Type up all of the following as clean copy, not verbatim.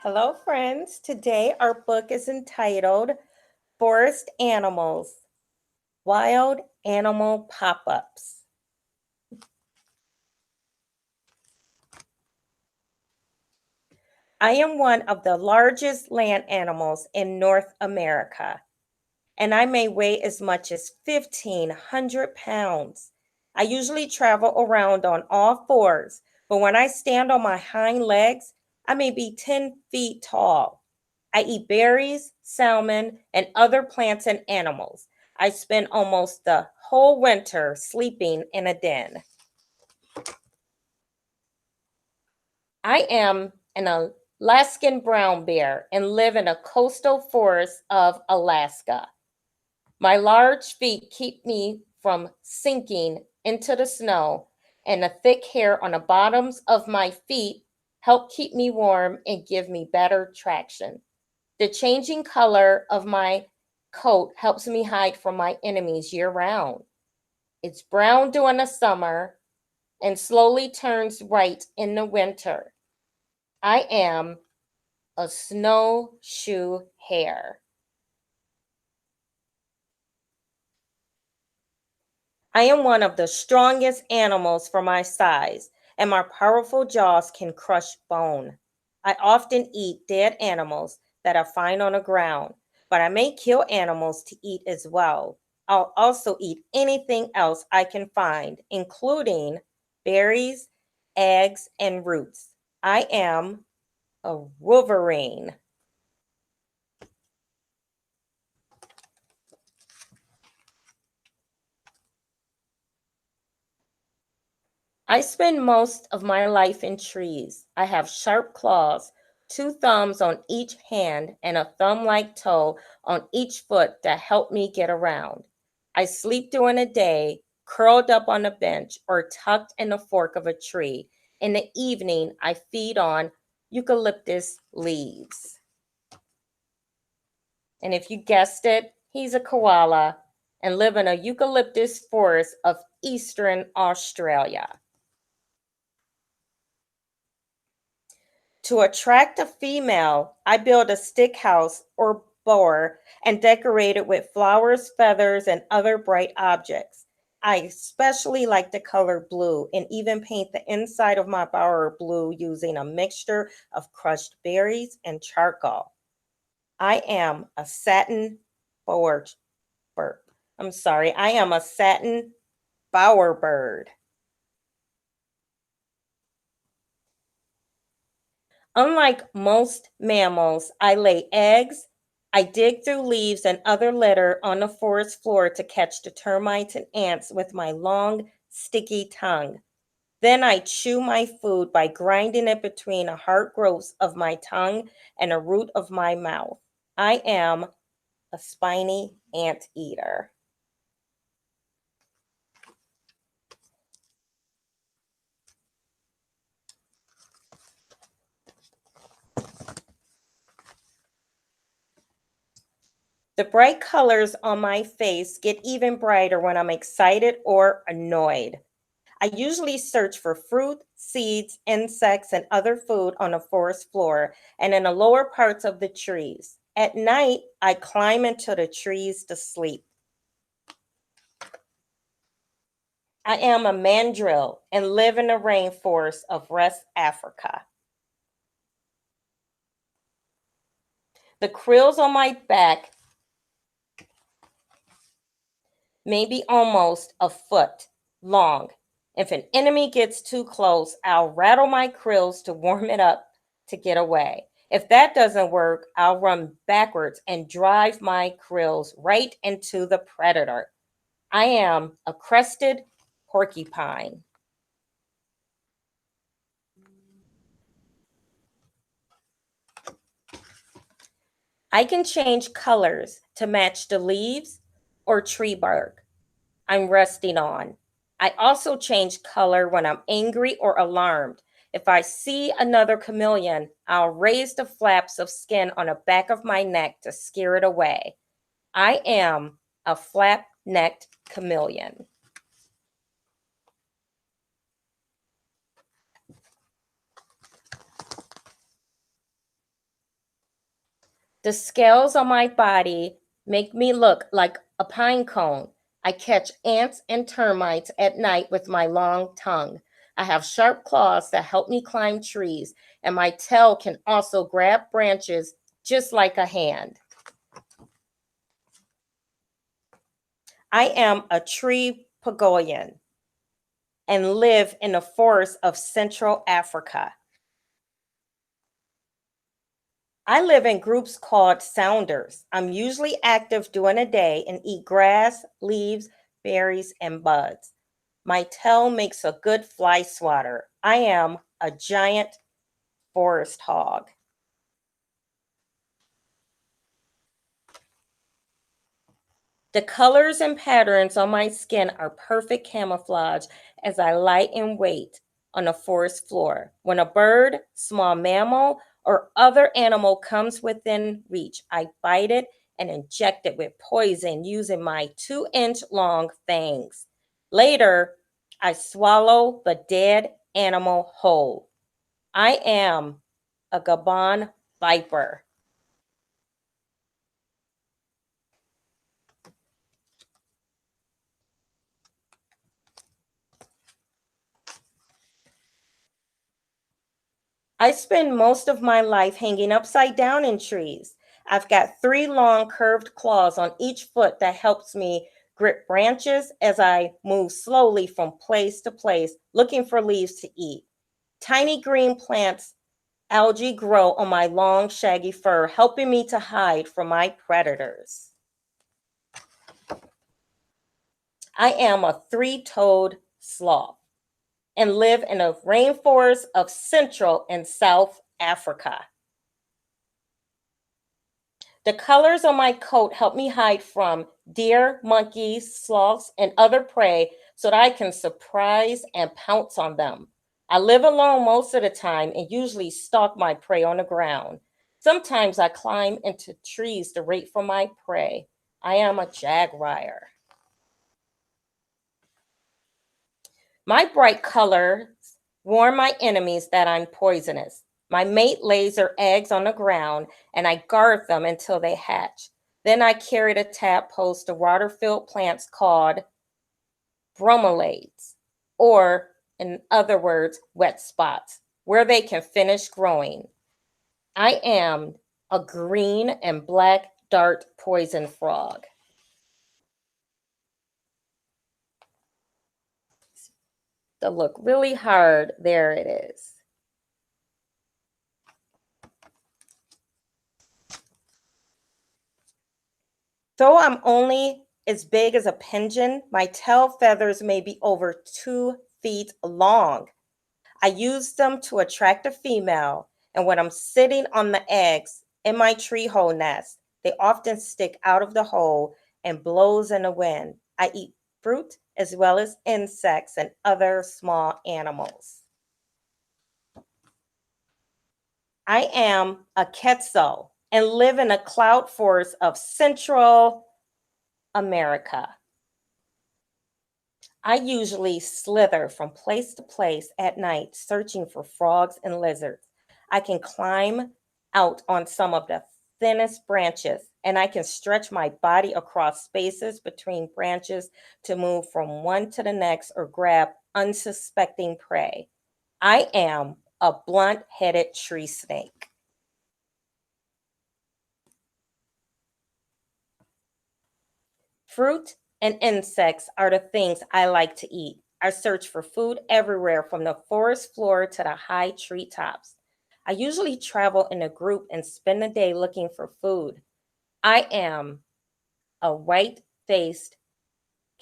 Hello, friends. Today our book is entitled Forest Animals, Wild Animal Pop-Ups. I am one of the largest land animals in North America, and I may weigh as much as 1,500 pounds. I usually travel around on all fours, but when I stand on my hind legs, I may be 10 feet tall. I eat berries, salmon, and other plants and animals. I spend almost the whole winter sleeping in a den. I am an Alaskan brown bear and live in a coastal forest of Alaska. My large feet keep me from sinking into the snow, and the thick hair on the bottoms of my feet help keep me warm and give me better traction. The changing color of my coat helps me hide from my enemies year round. It's brown during the summer and slowly turns white in the winter. I am a snowshoe hare. I am one of the strongest animals for my size, and my powerful jaws can crush bone. I often eat dead animals that I find on the ground, but I may kill animals to eat as well. I'll also eat anything else I can find, including berries, eggs, and roots. I am a wolverine. I spend most of my life in trees. I have sharp claws, two thumbs on each hand, and a thumb-like toe on each foot that help me get around. I sleep during the day, curled up on a bench or tucked in the fork of a tree. In the evening, I feed on eucalyptus leaves. And if you guessed it, he's a koala and live in a eucalyptus forest of eastern Australia. To attract a female, I build a stick house or bower and decorate it with flowers, feathers, and other bright objects. I especially like the color blue and even paint the inside of my bower blue using a mixture of crushed berries and charcoal. I am a satin bower bird. I am a satin bowerbird. Unlike most mammals, I lay eggs. I dig through leaves and other litter on the forest floor to catch the termites and ants with my long, sticky tongue. Then I chew my food by grinding it between the hard growths of my tongue and the root of my mouth. I am a spiny anteater. The bright colors on my face get even brighter when I'm excited or annoyed. I usually search for fruit, seeds, insects, and other food on the forest floor and in the lower parts of the trees. At night, I climb into the trees to sleep. I am a mandrill and live in the rainforest of West Africa. The quills on my back may be almost a foot long. If an enemy gets too close, I'll rattle my quills to warm it up to get away. If that doesn't work, I'll run backwards and drive my quills right into the predator. I am a crested porcupine. I can change colors to match the leaves or tree bark I'm resting on. I also change color when I'm angry or alarmed. If I see another chameleon, I'll raise the flaps of skin on the back of my neck to scare it away. I am a flap-necked chameleon. The scales on my body make me look like a pine cone. I catch ants and termites at night with my long tongue. I have sharp claws that help me climb trees, and my tail can also grab branches just like a hand. I am a tree Pagoyan and live in the forests of Central Africa. I live in groups called sounders. I'm usually active during the day and eat grass, leaves, berries, and buds. My tail makes a good fly swatter. I am a giant forest hog. The colors and patterns on my skin are perfect camouflage as I lie in wait on the forest floor. When a bird, small mammal, or other animal comes within reach, I bite it and inject it with poison using my 2-inch long fangs. Later, I swallow the dead animal whole. I am a Gabon viper. I spend most of my life hanging upside down in trees. I've got 3 long curved claws on each foot that helps me grip branches as I move slowly from place to place looking for leaves to eat. Tiny green plants, algae grow on my long shaggy fur, helping me to hide from my predators. I am a 3-toed sloth and live in the rainforests of Central and South Africa. The colors on my coat help me hide from deer, monkeys, sloths, and other prey so that I can surprise and pounce on them. I live alone most of the time and usually stalk my prey on the ground. Sometimes I climb into trees to wait for my prey. I am a jaguar. My bright colors warn my enemies that I'm poisonous. My mate lays her eggs on the ground and I guard them until they hatch. Then I carry the tadpoles to water-filled plants called bromeliads, or in other words, wet spots, where they can finish growing. I am a green and black dart poison frog. To look really hard, there it is. Though I'm only as big as a pigeon, my tail feathers may be over 2 feet long. I use them to attract a female, and when I'm sitting on the eggs in my tree hole nest, they often stick out of the hole and blows in the wind. I eat fruit as well as insects and other small animals. I am a quetzal and live in a cloud forest of Central America. I usually slither from place to place at night searching for frogs and lizards. I can climb out on some of the thinnest branches, and I can stretch my body across spaces between branches to move from one to the next or grab unsuspecting prey. I am a blunt-headed tree snake. Fruit and insects are the things I like to eat. I search for food everywhere from the forest floor to the high treetops. I usually travel in a group and spend the day looking for food. I am a white faced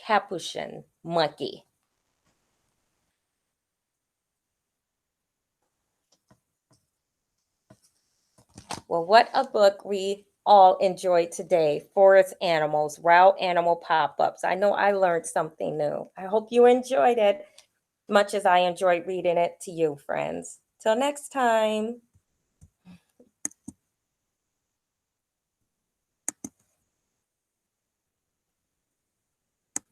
capuchin monkey. Well, what a book we all enjoyed today. Forest Animals, Wild Animal Pop-Ups. I know I learned something new. I hope you enjoyed it much as I enjoyed reading it to you, friends. Till next time.